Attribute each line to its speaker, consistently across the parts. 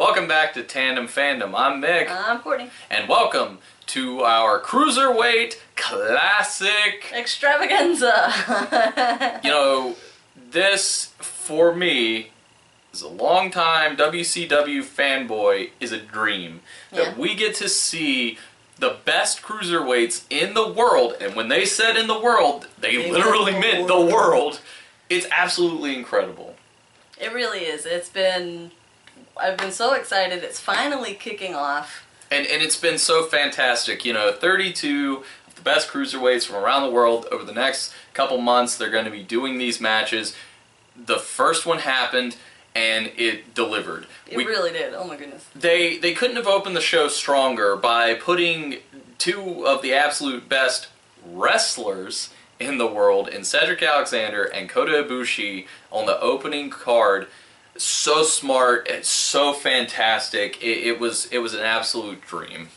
Speaker 1: Welcome back to Tandem Fandom. I'm Mick.
Speaker 2: I'm Courtney.
Speaker 1: And welcome to our Cruiserweight Classic
Speaker 2: Extravaganza.
Speaker 1: You know, this, for me, as a longtime WCW fanboy, is a dream. That we get to see the best cruiserweights in the world, and when they said in the world, they literally meant the world. It's absolutely incredible.
Speaker 2: It really is. I've been so excited. It's finally kicking off.
Speaker 1: And it's been so fantastic. You know, 32 of the best cruiserweights from around the world. Over the next couple months, they're going to be doing these matches. The first one happened, and it delivered.
Speaker 2: It really did. Oh my goodness.
Speaker 1: They couldn't have opened the show stronger by putting two of the absolute best wrestlers in the world in Cedric Alexander and Kota Ibushi on the opening card. So smart, it's so fantastic. It was an absolute dream.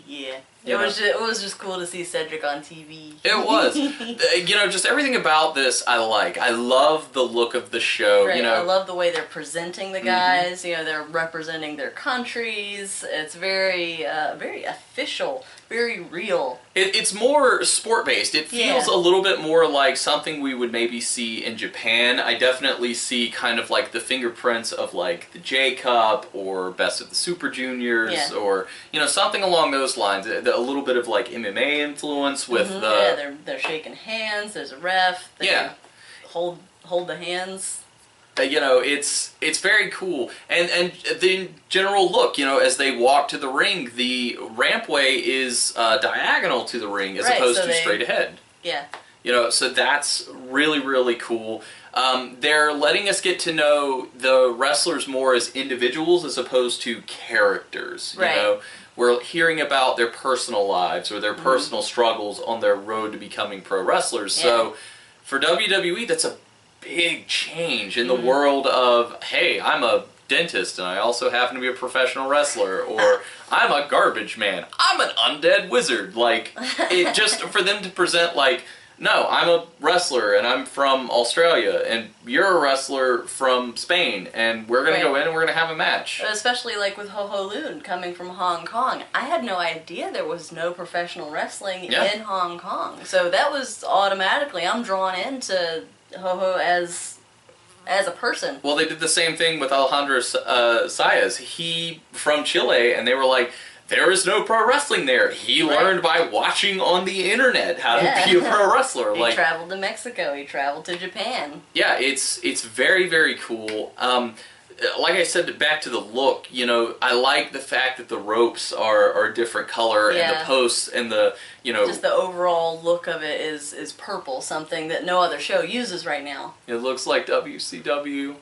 Speaker 2: Yeah. It was just cool to see Cedric on TV.
Speaker 1: It was. You know, just everything about this I like. I love the look of the show.
Speaker 2: Right.
Speaker 1: You know,
Speaker 2: I love the way they're presenting the guys. You know, they're representing their countries. It's very official, very real.
Speaker 1: It's more sport-based. It feels a little bit more like something we would maybe see in Japan. I definitely see kind of like the fingerprints of like the J Cup or Best of the Super Juniors or, you know, something along those lines. A little bit of like MMA influence with the...
Speaker 2: Yeah, they're shaking hands. There's a ref. They hold the hands.
Speaker 1: You know, it's very cool, and the general look, you know, as they walk to the ring, the rampway is diagonal to the ring as opposed to straight ahead.
Speaker 2: Yeah.
Speaker 1: You know, so that's really, really cool. They're letting us get to know the wrestlers more as individuals as opposed to characters. You know, we're hearing about their personal lives or their personal struggles on their road to becoming pro wrestlers. So for WWE, that's a big change in the world of, hey, I'm a dentist and I also happen to be a professional wrestler, or I'm a garbage man, I'm an undead wizard. Like, it just for them to present like, no, I'm a wrestler and I'm from Australia and you're a wrestler from Spain and we're going to go in and we're going to have a match.
Speaker 2: Especially like with Ho Ho Lun coming from Hong Kong. I had no idea there was no professional wrestling in Hong Kong. So that was automatically, I'm drawn into Ho Ho as a person. Well,
Speaker 1: they did the same thing with Alejandro Saez. He from Chile, and they were like, there is no pro wrestling there. He learned by watching on the internet how to be a pro wrestler.
Speaker 2: He traveled to Mexico. He traveled to Japan.
Speaker 1: Yeah, it's very, very cool. Like I said, back to the look, you know, I like the fact that the ropes are a different color and the posts and the, you know...
Speaker 2: Just the overall look of it is purple, something that no other show uses right now.
Speaker 1: It looks like WCW.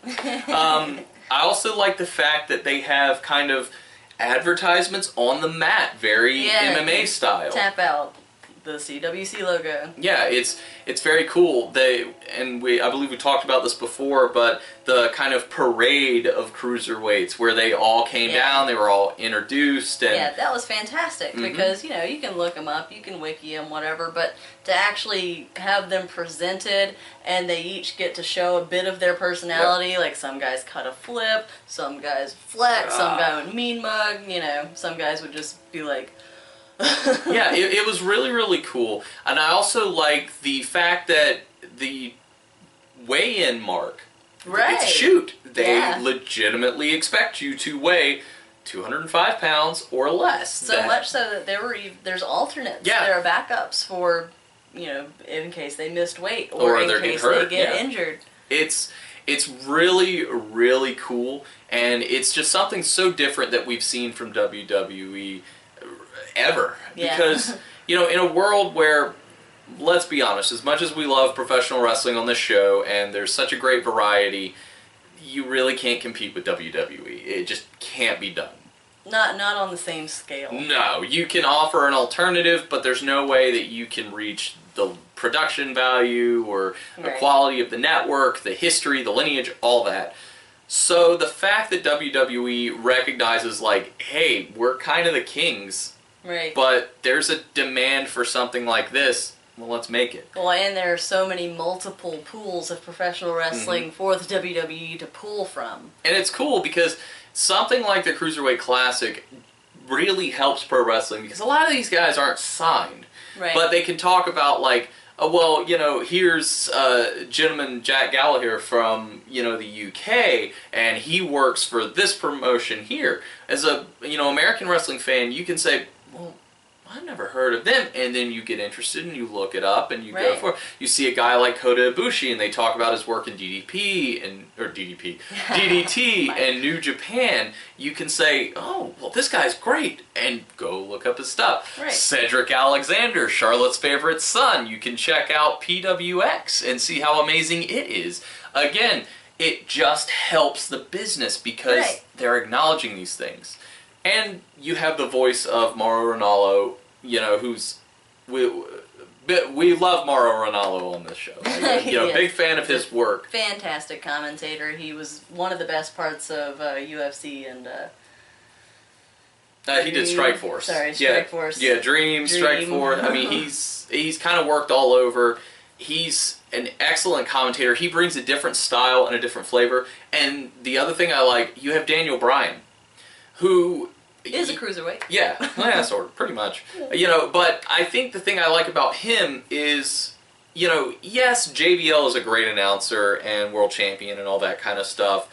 Speaker 1: I also like the fact that they have kind of advertisements on the mat, very MMA style.
Speaker 2: Tap out the CWC logo.
Speaker 1: Yeah, it's very cool. I believe we talked about this before, but the kind of parade of cruiserweights where they all came down, they were all introduced, and
Speaker 2: that was fantastic because, you know, you can look them up, you can wiki them, whatever, but to actually have them presented and they each get to show a bit of their personality, like some guys cut a flip, some guys flex, some guy would mean mug, you know, some guys would just be like,
Speaker 1: yeah, it was really, really cool. And I also like the fact that the weigh-in mark, it's a shoot. They legitimately expect you to weigh 205 pounds or less.
Speaker 2: So much so that there's alternates. There are backups for, you know, in case they missed weight or in case they get injured.
Speaker 1: It's really, really cool, and it's just something so different that we've seen from WWE ever. Because, you know, in a world where, let's be honest, as much as we love professional wrestling on this show and there's such a great variety, you really can't compete with WWE. It just can't be done.
Speaker 2: Not on the same scale.
Speaker 1: No, you can offer an alternative, but there's no way that you can reach the production value or the quality of the network, the history, the lineage, all that. So the fact that WWE recognizes, like, hey, we're kind of the kings, but there's a demand for something like this, well, let's make it.
Speaker 2: Well, and there are so many multiple pools of professional wrestling for the WWE to pull from.
Speaker 1: And it's cool because something like the Cruiserweight Classic really helps pro wrestling because a lot of these guys aren't signed.
Speaker 2: Right.
Speaker 1: But they can talk about, like, well, you know, here's gentleman Jack Gallagher from, you know, the UK, and he works for this promotion here. As a, you know, American wrestling fan, you can say, well, I've never heard of them, and then you get interested and you look it up and you go for it. You see a guy like Kota Ibushi and they talk about his work in DDT and New Japan. You can say, oh, well, this guy's great, and go look up his stuff.
Speaker 2: Right.
Speaker 1: Cedric Alexander, Charlotte's favorite son. You can check out PWX and see how amazing it is. Again, it just helps the business because they're acknowledging these things. And you have the voice of Mauro Ranallo, you know, who's... We love Mauro Ranallo on this show. You know, big fan of his work.
Speaker 2: Fantastic commentator. He was one of the best parts of UFC and...
Speaker 1: he did Strike Force.
Speaker 2: Sorry, Strike Force.
Speaker 1: Yeah, Dream, Strike Force. I mean, he's kind of worked all over. He's an excellent commentator. He brings a different style and a different flavor. And the other thing I like, you have Daniel Bryan, who...
Speaker 2: is a cruiserweight.
Speaker 1: Yeah, sort of, pretty much. You know, but I think the thing I like about him is, you know, yes, JBL is a great announcer and world champion and all that kind of stuff.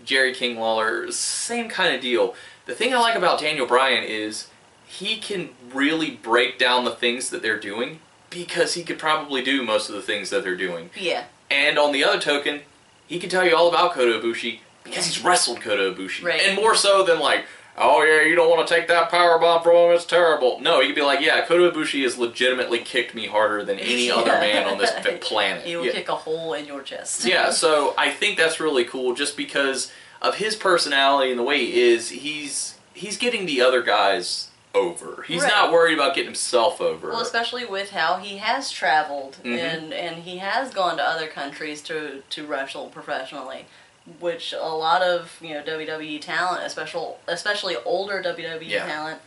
Speaker 1: Jerry King Lawler, same kind of deal. The thing I like about Daniel Bryan is he can really break down the things that they're doing because he could probably do most of the things that they're doing.
Speaker 2: Yeah.
Speaker 1: And on the other token, he can tell you all about Kota Ibushi because he's wrestled Kota Ibushi.
Speaker 2: Right.
Speaker 1: And more so than like, oh yeah, you don't want to take that powerbomb from him, it's terrible. No, you could be like, yeah, Kota Ibushi has legitimately kicked me harder than any other man on this planet.
Speaker 2: He will kick a hole in your chest.
Speaker 1: Yeah, so I think that's really cool just because of his personality and the way he is. He's getting the other guys over. He's not worried about getting himself over.
Speaker 2: Well, especially with how he has traveled and he has gone to other countries to wrestle professionally. Which a lot of, you know, WWE talent, especially older WWE talent,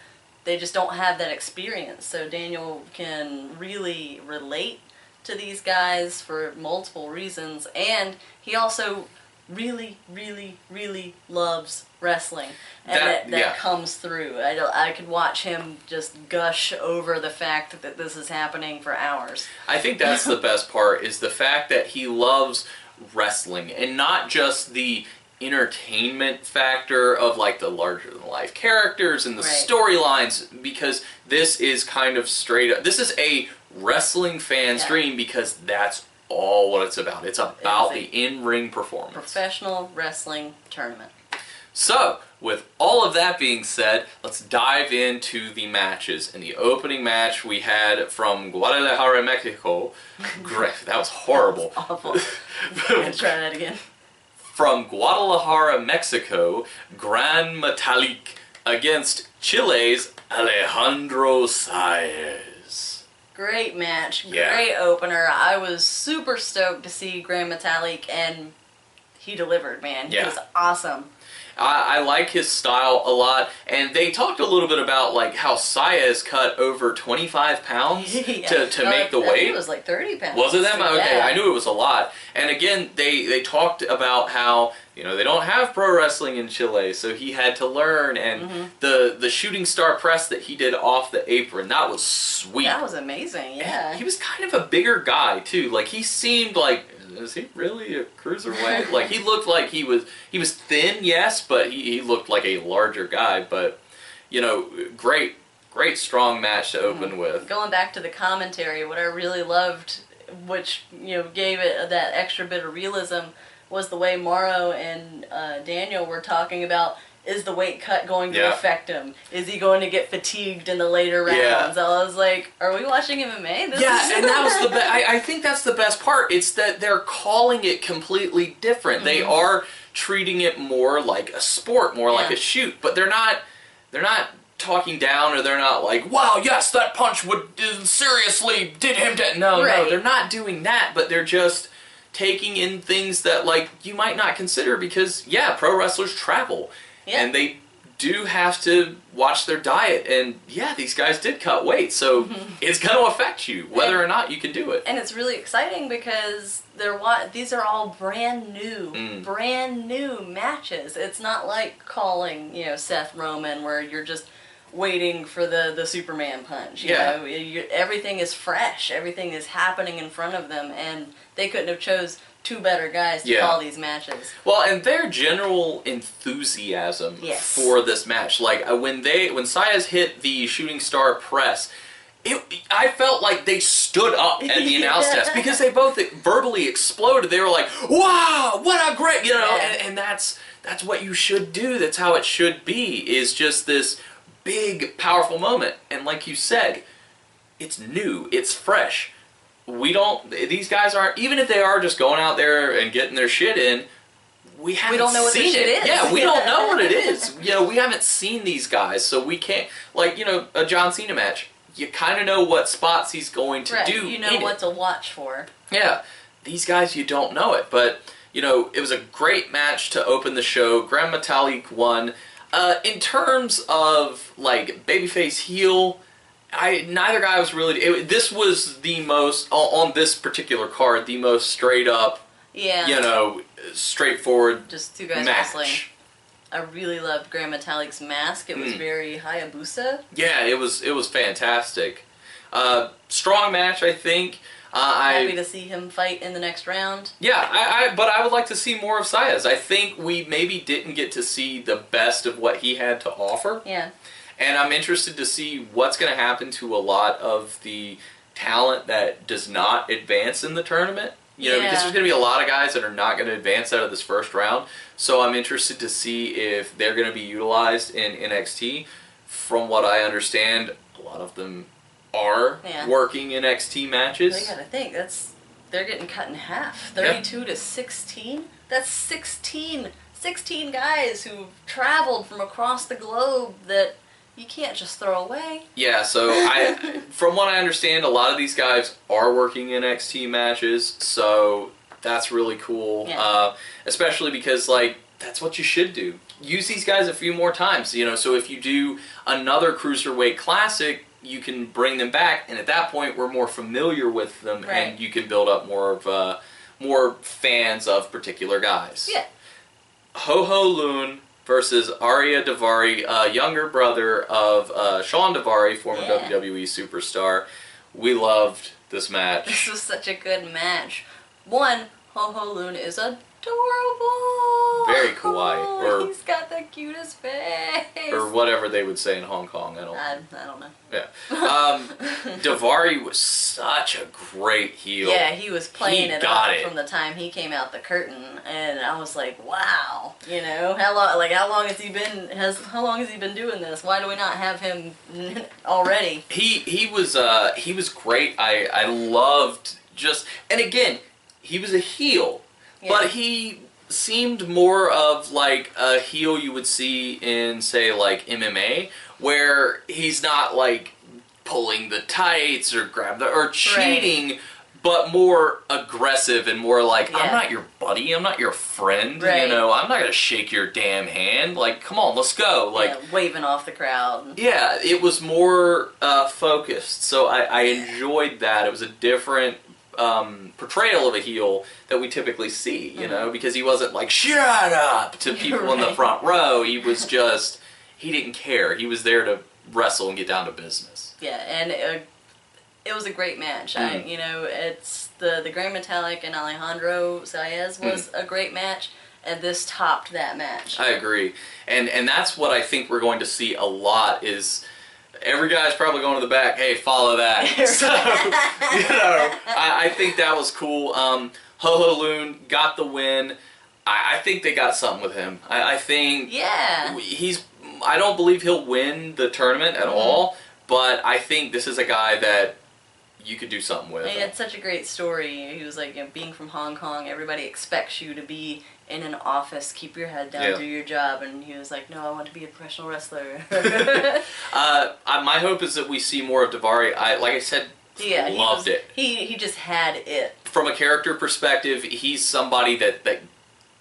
Speaker 2: they just don't have that experience. So Daniel can really relate to these guys for multiple reasons, and he also really, really, really loves wrestling, and that comes through. I could watch him just gush over the fact that this is happening for hours.
Speaker 1: I think that's the best part, is the fact that he loves wrestling, and not just the entertainment factor of like the larger than life characters and the storylines, because this is kind of straight up, this is a wrestling fan's dream because that's all what it's about. It's about the in-ring performance.
Speaker 2: Professional wrestling tournament.
Speaker 1: So, with all of that being said, let's dive into the matches. In the opening match, we had from Guadalajara, Mexico. Great, that was horrible.
Speaker 2: That's awful. I'm going to try that again.
Speaker 1: From Guadalajara, Mexico, Gran Metalik against Chile's Alejandro Saez.
Speaker 2: Great match, great opener. I was super stoked to see Gran Metalik, and he delivered, man. He was awesome.
Speaker 1: I like his style a lot, and they talked a little bit about like how Saez cut over 25 pounds to make the weight.
Speaker 2: I think it was like 30 pounds.
Speaker 1: Was it that much? Okay, I knew it was a lot. And again, they talked about how, you know, they don't have pro wrestling in Chile, so he had to learn, and the shooting star press that he did off the apron, that was sweet.
Speaker 2: That was amazing, yeah.
Speaker 1: And he was kind of a bigger guy too. Like, he seemed like, is he really a cruiserweight? Like, he looked like he was thin, yes, but he looked like a larger guy. But, you know, great strong match to open with.
Speaker 2: Going back to the commentary, what I really loved, which, you know, gave it that extra bit of realism, was the way Mauro and Daniel were talking about, is the weight cut going to affect him? Is he going to get fatigued in the later rounds? I was like, are we watching MMA?
Speaker 1: And that was the I think that's the best part. It's that they're calling it completely different. They are treating it more like a sport, more like a shoot, but they're not talking down, or they're not like, wow, yes, that punch would seriously did him dead. No, they're not doing that, but they're just taking in things that, like, you might not consider because, pro wrestlers travel. And they do have to watch their diet, and yeah, these guys did cut weight, so it's going to affect you whether or not you can do it.
Speaker 2: And it's really exciting because these are all brand new matches. It's not like calling, Seth Roman where you're just waiting for the Superman punch. You know, everything is fresh. Everything is happening in front of them, and they couldn't have chose two better guys to call these matches.
Speaker 1: Well, and their general enthusiasm for this match, like when Saez hit the shooting star press, I felt like they stood up at the announce desk because they both verbally exploded. They were like, "Wow, what a great," and that's what you should do. That's how it should be. Is just this big, powerful moment. And like you said, it's new, it's fresh. These guys aren't, even if they are just going out there and getting their shit in, we don't know what this shit is. Yeah, we don't know what it is. We haven't seen these guys, so we can't, a John Cena match, you kind of know what spots he's going to do.
Speaker 2: You know what to watch for.
Speaker 1: Yeah, these guys, you don't know it, but, it was a great match to open the show. Grand Metalik won. In terms of, babyface heel, neither guy was really... this was the most, on this particular card, the most straight up, straightforward
Speaker 2: just two guys
Speaker 1: match.
Speaker 2: Wrestling. I really loved Grand Metalik's mask. It was very Hayabusa.
Speaker 1: Yeah, it was fantastic. Strong match, I think.
Speaker 2: Happy to see him fight in the next round.
Speaker 1: Yeah, but I would like to see more of Saez. I think we maybe didn't get to see the best of what he had to offer.
Speaker 2: Yeah.
Speaker 1: And I'm interested to see what's going to happen to a lot of the talent that does not advance in the tournament. Because there's going to be a lot of guys that are not going to advance out of this first round. So I'm interested to see if they're going to be utilized in NXT. From what I understand, a lot of them are working NXT matches.
Speaker 2: You gotta think, they're getting cut in half. 32 to 16? That's 16 guys who've traveled from across the globe that you can't just throw away.
Speaker 1: Yeah, so from what I understand, a lot of these guys are working NXT matches, so that's really cool.
Speaker 2: Yeah.
Speaker 1: Especially because, that's what you should do. Use these guys a few more times, so if you do another Cruiserweight Classic, you can bring them back, and at that point, we're more familiar with them, and you can build up more fans of particular guys.
Speaker 2: Yeah.
Speaker 1: Ho-Ho Loon versus Arya Daivari, younger brother of Sean Daivari, former WWE superstar. We loved this match.
Speaker 2: This was such a good match. One, Ho-Ho Loon is adorable.
Speaker 1: Very kawaii.
Speaker 2: He's got the cutest face.
Speaker 1: Or whatever they would say in Hong Kong. I
Speaker 2: don't know.
Speaker 1: Yeah. Daivari was such a great heel.
Speaker 2: Yeah, he was playing it up from the time he came out the curtain, and I was like, wow. How long has he been doing this? Why do we not have him already?
Speaker 1: He was great. I loved and again, he was a heel. Yeah. But he seemed more of a heel you would see in, say, MMA, where he's not pulling the tights or cheating, but more aggressive and more I'm not your buddy, I'm not your friend, I'm not gonna shake your damn hand. Come on, let's go.
Speaker 2: Waving off the crowd.
Speaker 1: Yeah, it was more focused, so I enjoyed that. It was a different portrayal of a heel that we typically see, because he wasn't shut up to people in the front row. He was he didn't care. He was there to wrestle and get down to business.
Speaker 2: Yeah, and it was a great match. It's the Grand Metalik and Alejandro Saez was a great match, and this topped that match.
Speaker 1: I agree, and that's what I think we're going to see a lot is. Every guy's probably going to the back, hey, follow that. So, I think that was cool. Ho-Ho Loon got the win. I think they got something with him. I think I don't believe he'll win the tournament at all, but I think this is a guy that you could do something with.
Speaker 2: He had such a great story. He was being from Hong Kong, everybody expects you to be in an office, keep your head down, do your job, and he was like, no, I want to be a professional wrestler.
Speaker 1: My hope is that we see more of Daivari. Like I said, loved it.
Speaker 2: He just had it.
Speaker 1: From a character perspective, he's somebody that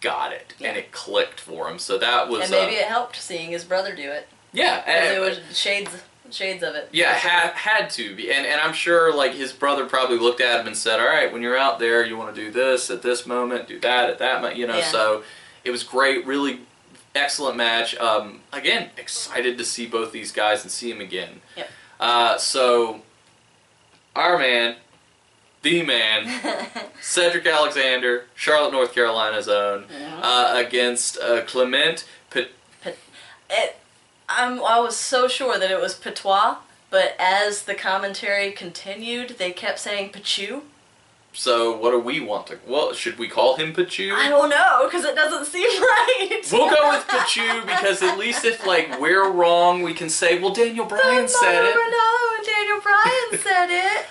Speaker 1: got it, and it clicked for him. So that was...
Speaker 2: And maybe it helped seeing his brother do it.
Speaker 1: Yeah.
Speaker 2: Because it was shades of it.
Speaker 1: Yeah, had to be. And I'm sure, like, his brother probably looked at him and said, all right, when you're out there, you want to do this at this moment, do that at that moment, you know. So it was great, really excellent match. Again, excited to see both these guys and see him again.
Speaker 2: Yep.
Speaker 1: So, our man, the man, Cedric Alexander, Charlotte, North Carolina's own, against Clement
Speaker 2: I was so sure that it was Patois, but as the commentary continued, they kept saying Pachu.
Speaker 1: So what do we want to... Well, should we call him Pachu?
Speaker 2: I don't know, because it doesn't seem right.
Speaker 1: We'll go with Pachu, because at least if, like, we're wrong, we can say, well, Daniel Bryan said it.
Speaker 2: No, Daniel Bryan said it.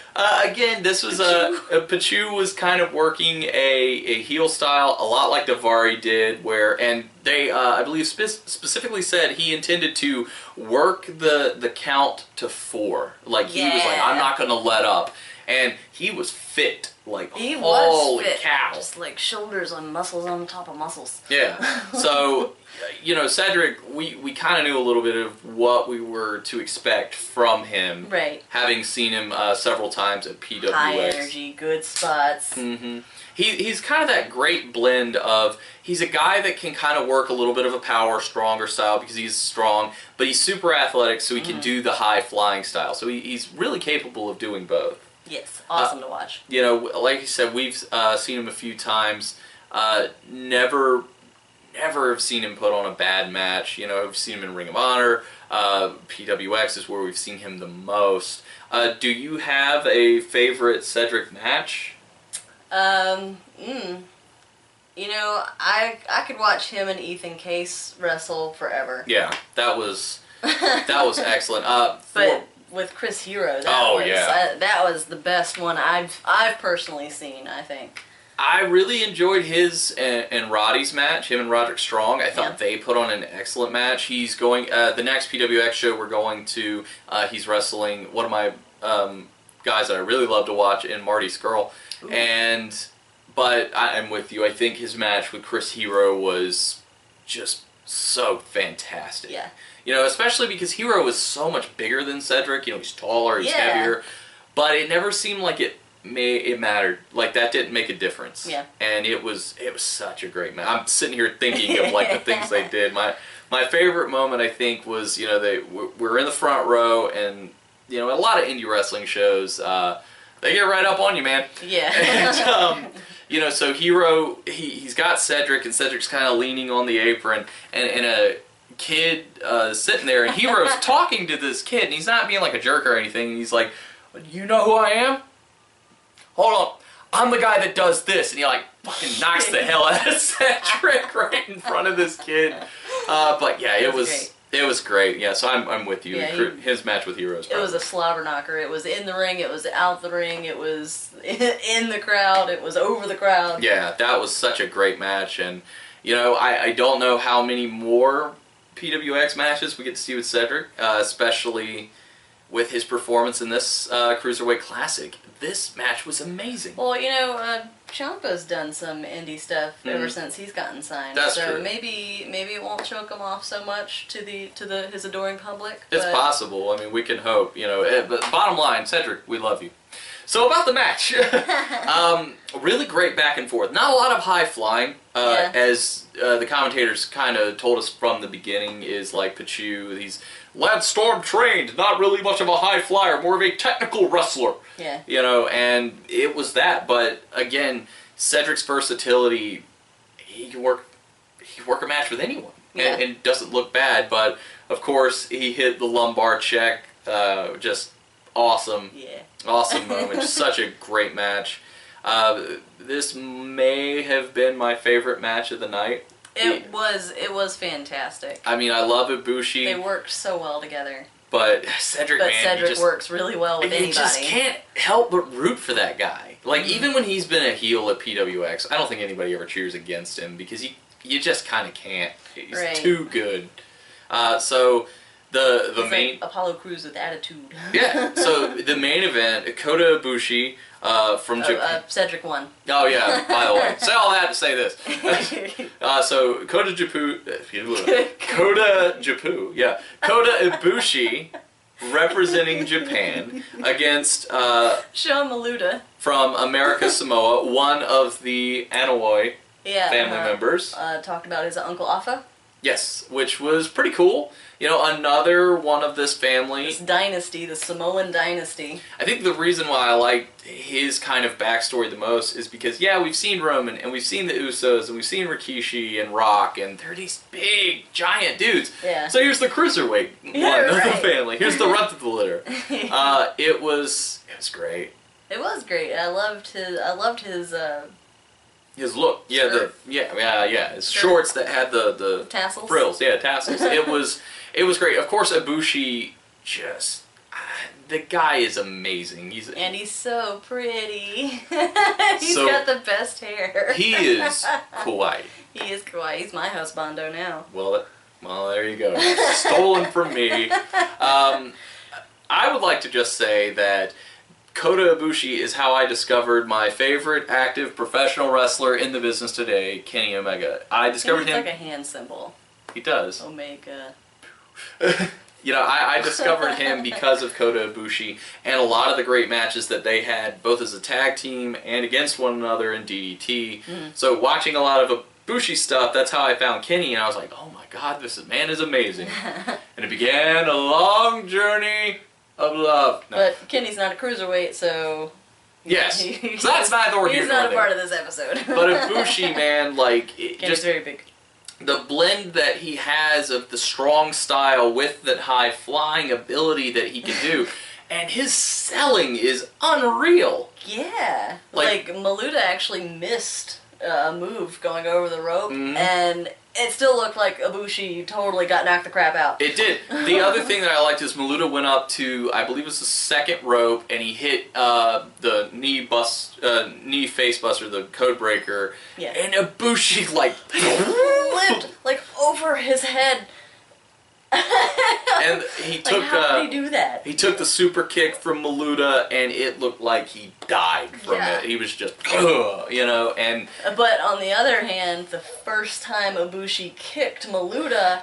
Speaker 1: Again, this was Pachu was kind of working a heel style, a lot like Daivari did, and they, I believe, specifically said he intended to work the count to 4. Like, he was like, I'm not going to let up. And he was fit, like, holy cow.
Speaker 2: Just like shoulders and muscles on top of muscles.
Speaker 1: Yeah. So, you know, Cedric, we kind of knew a little bit of what we were to expect from him.
Speaker 2: Right.
Speaker 1: Having seen him several times at PWX.
Speaker 2: High energy, good spots.
Speaker 1: Mm-hmm. He's kind of that great blend of, he's a guy that can kind of work a little bit of a power, stronger style because he's strong, but he's super athletic, so he can do the high flying style. So he's really capable of doing both.
Speaker 2: Yes, awesome to watch.
Speaker 1: You know, like you said, we've seen him a few times. Never have seen him put on a bad match. You know, I've seen him in Ring of Honor. PWX is where we've seen him the most. Do you have a favorite Cedric match?
Speaker 2: You know, I could watch him and Ethan Case wrestle forever.
Speaker 1: Yeah, that was excellent.
Speaker 2: But with Chris Hero, that was the best one I've personally seen, I think.
Speaker 1: I really enjoyed his and Roddy's match, him and Roderick Strong. I thought they put on an excellent match. He's going, the next PWX show we're going to, he's wrestling one of my guys that I really love to watch in Marty Skrull. But I'm with you. I think his match with Chris Hero was just so fantastic.
Speaker 2: Yeah.
Speaker 1: You know, especially because Hero is so much bigger than Cedric. You know, he's taller, he's heavier. But it never seemed like it mattered. Like, that didn't make a difference.
Speaker 2: Yeah.
Speaker 1: And it was such a great match. I'm sitting here thinking of, like, the things they did. My favorite moment, I think, was, you know, we're in the front row, and, you know, a lot of indie wrestling shows, they get right up on you, man.
Speaker 2: Yeah.
Speaker 1: And, you know, so Hero, he's got Cedric, and Cedric's kind of leaning on the apron, and a kid sitting there, and Hero's talking to this kid, and he's not being like a jerk or anything, and he's like, you know who I am? Hold on, I'm the guy that does this, and he like fucking knocks the hell out of Cedric right in front of this kid. But yeah, it was great. Yeah, so I'm with you. Yeah, his match with Heroes.
Speaker 2: It was a slobber knocker. It was in the ring. It was out the ring. It was in the crowd. It was over the crowd.
Speaker 1: Yeah, that was such a great match, and you know, I don't know how many more PWX matches we get to see with Cedric, especially with his performance in this Cruiserweight Classic. This match was amazing.
Speaker 2: Well, you know, Ciampa's done some indie stuff ever since he's gotten signed.
Speaker 1: That's
Speaker 2: so
Speaker 1: true.
Speaker 2: Maybe it won't choke him off so much to his adoring public.
Speaker 1: It's possible. I mean, we can hope. You know, but bottom line, Cedric, we love you. So about the match, really great back and forth. Not a lot of high flying, as the commentators kind of told us from the beginning. Is like Pachu, he's Lance Storm trained, not really much of a high flyer, more of a technical wrestler.
Speaker 2: Yeah.
Speaker 1: You know, and it was that. But again, Cedric's versatility, he can work a match with anyone, and doesn't look bad. But of course, he hit the lumbar check, just awesome.
Speaker 2: Yeah.
Speaker 1: Awesome moment. Just such a great match. This may have been my favorite match of the night.
Speaker 2: It was fantastic.
Speaker 1: I mean, I love Ibushi.
Speaker 2: They worked so well together.
Speaker 1: But Cedric,
Speaker 2: Cedric works really well with anybody.
Speaker 1: You just can't help but root for that guy. Like, even when he's been a heel at PWX, I don't think anybody ever cheers against him because you just kind of can't. He's too good. So The main
Speaker 2: like Apollo Crews with attitude.
Speaker 1: Yeah. So the main event, Kota Ibushi from Japan.
Speaker 2: Cedric won.
Speaker 1: Oh yeah. By the way, so I had to say this. So Kota Ibushi representing Japan against
Speaker 2: Sean Maluda
Speaker 1: from America Samoa, one of the Anoa'i family members.
Speaker 2: Talked about his Uncle Afa.
Speaker 1: Yes, which was pretty cool. You know, another one of this family.
Speaker 2: This dynasty, the Samoan dynasty.
Speaker 1: I think the reason why I liked his kind of backstory the most is because, yeah, we've seen Roman, and we've seen the Usos, and we've seen Rikishi and Rock, and they're these big, giant dudes.
Speaker 2: Yeah.
Speaker 1: So here's the Cruiserweight one of the family. Here's the runt of the litter. It was great.
Speaker 2: It was great. I loved
Speaker 1: his look, his shorts that had the
Speaker 2: tassels,
Speaker 1: frills, tassels. It was great. Of course, Ibushi the guy is amazing.
Speaker 2: He's so pretty. He's got the best hair.
Speaker 1: He is kawaii.
Speaker 2: He is kawaii. He's my husbando now.
Speaker 1: Well, there you go. Stolen from me. I would like to just say that Kota Ibushi is how I discovered my favorite active professional wrestler in the business today, Kenny Omega. I discovered him.
Speaker 2: Like a hand symbol.
Speaker 1: He does.
Speaker 2: Omega.
Speaker 1: You know, I discovered him because of Kota Ibushi and a lot of the great matches that they had, both as a tag team and against one another in DDT. Mm-hmm. So watching a lot of Ibushi stuff, that's how I found Kenny, and I was like, oh my god, this man is amazing. And it began a long journey of love. No.
Speaker 2: But Kenny's not a cruiserweight, so...
Speaker 1: Yes. So that's neither here nor there.
Speaker 2: He's not a part of this episode.
Speaker 1: But Ibushi, man, like...
Speaker 2: Kenny's very big.
Speaker 1: The blend that he has of the strong style with the high flying ability that he can do, and his selling is unreal.
Speaker 2: Yeah. Like Maluda actually missed a move going over the rope, and it still looked like Ibushi totally got knocked the crap out.
Speaker 1: It did. The other thing that I liked is Maluda went up to, I believe it was the second rope, and he hit the knee face buster, the code breaker, and Ibushi like
Speaker 2: flipped like over his head.
Speaker 1: And he took
Speaker 2: how did he do that?
Speaker 1: He took the super kick from Maluda, and it looked like he died from it. He was just, you know, and...
Speaker 2: But on the other hand, the first time Ibushi kicked Maluda,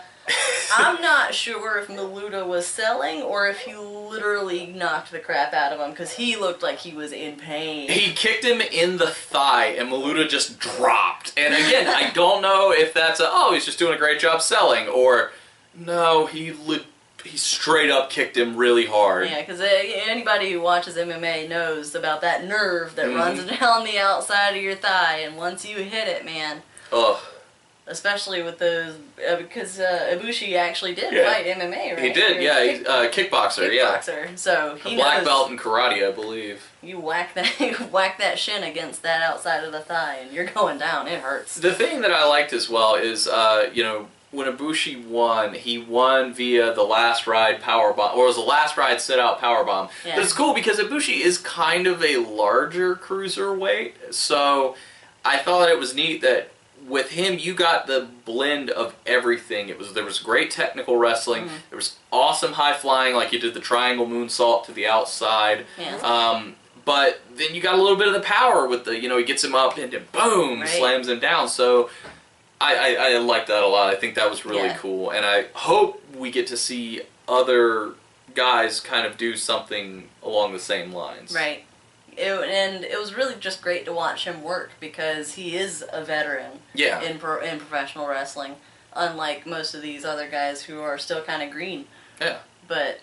Speaker 2: I'm not sure if Maluda was selling or if he literally knocked the crap out of him, because he looked like he was in pain.
Speaker 1: He kicked him in the thigh, and Maluda just dropped. And again, I don't know if that's he's just doing a great job selling, or... No, he straight up kicked him really hard.
Speaker 2: Yeah, because anybody who watches MMA knows about that nerve that runs down the outside of your thigh, and once you hit it, man.
Speaker 1: Ugh.
Speaker 2: Especially with those, because Ibushi actually did fight MMA, right?
Speaker 1: He did, yeah. He's kickboxer,
Speaker 2: Kickboxer, so he knows.
Speaker 1: Black belt in karate, I believe.
Speaker 2: You whack that shin against that outside of the thigh, and you're going down. It hurts.
Speaker 1: The thing that I liked as well is, you know, when Ibushi won, he won via the last ride powerbomb, or it was the last ride sit out powerbomb. Yeah. But it's cool because Ibushi is kind of a larger cruiserweight, so I thought it was neat that with him you got the blend of everything. There was great technical wrestling, there was awesome high flying, like you did the triangle moonsault to the outside. Yeah. But then you got a little bit of the power with the, you know, he gets him up and then boom, slams him down. So I like that a lot. I think that was really cool, and I hope we get to see other guys kind of do something along the same lines.
Speaker 2: Right. And it was really just great to watch him work, because he is a veteran in professional wrestling, unlike most of these other guys who are still kind of green.
Speaker 1: Yeah.
Speaker 2: But,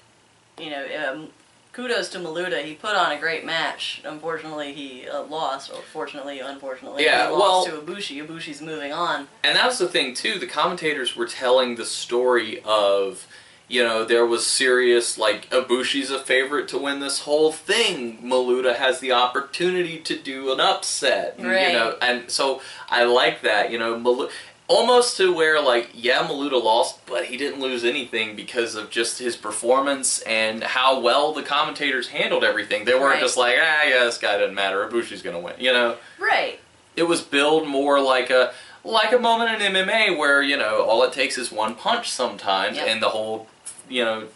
Speaker 2: you know, kudos to Maluda. He put on a great match. Unfortunately, he lost. Or fortunately, unfortunately, he lost to Ibushi. Ibushi's moving on.
Speaker 1: And that was the thing, too. The commentators were telling the story of, you know, there was serious, like, Ibushi's a favorite to win this whole thing. Maluda has the opportunity to do an upset.
Speaker 2: Right.
Speaker 1: You know, and so I like that, you know, almost to where, like, yeah, Maluda lost, but he didn't lose anything because of just his performance and how well the commentators handled everything. They weren't just like, this guy doesn't matter, Ibushi's gonna win, you know?
Speaker 2: Right.
Speaker 1: It was billed more like a moment in MMA where, you know, all it takes is one punch sometimes, and the whole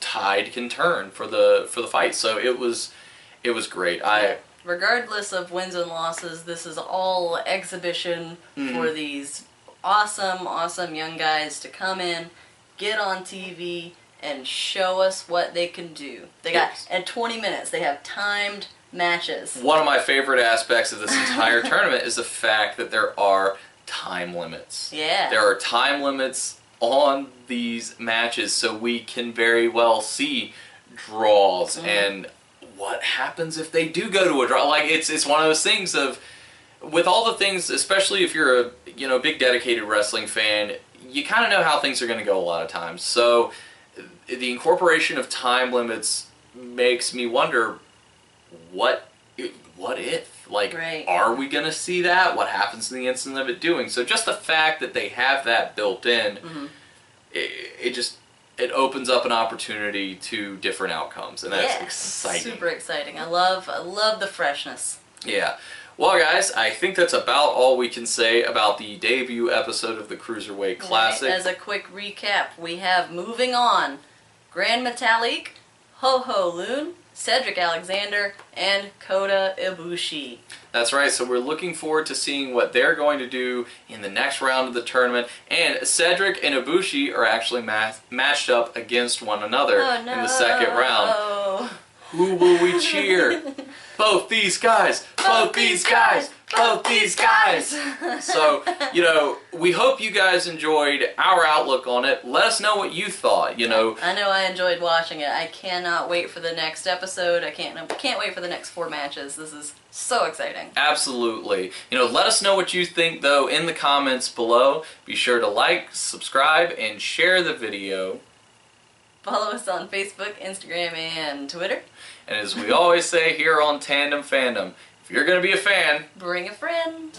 Speaker 1: tide can turn for the fight. So it was great.
Speaker 2: Regardless of wins and losses, this is all exhibition for these awesome young guys to come in, get on TV, and show us what they can do. They got, at 20 minutes, they have timed matches.
Speaker 1: One of my favorite aspects of this entire tournament is the fact that there are time limits.
Speaker 2: Yeah.
Speaker 1: There are time limits on these matches, so we can very well see draws and what happens if they do go to a draw. Like, it's one of those things of, with all the things, especially if you're a big dedicated wrestling fan, you kind of know how things are going to go a lot of times. So the incorporation of time limits makes me wonder, what if? Like, are we going to see that? What happens in the instant of it doing? So just the fact that they have that built in, it opens up an opportunity to different outcomes, and that's exciting.
Speaker 2: Super exciting. I love the freshness.
Speaker 1: Yeah. Well, guys, I think that's about all we can say about the debut episode of the Cruiserweight Classic.
Speaker 2: As a quick recap, we have, moving on, Grand Metalik, Ho-Ho Loon, Cedric Alexander, and Kota Ibushi.
Speaker 1: That's right, so we're looking forward to seeing what they're going to do in the next round of the tournament. And Cedric and Ibushi are actually matched up against one another in the second round. Who will we cheer? Both these guys! Both these guys! Both these guys! So, we hope you guys enjoyed our outlook on it. Let us know what you thought, I know
Speaker 2: I enjoyed watching it. I cannot wait for the next episode. I can't wait for the next 4 matches. This is so exciting.
Speaker 1: Absolutely. Let us know what you think, though, in the comments below. Be sure to like, subscribe, and share the video.
Speaker 2: Follow us on Facebook, Instagram, and Twitter.
Speaker 1: And as we always say here on Tandem Fandom, if you're going to be a fan,
Speaker 2: bring a friend.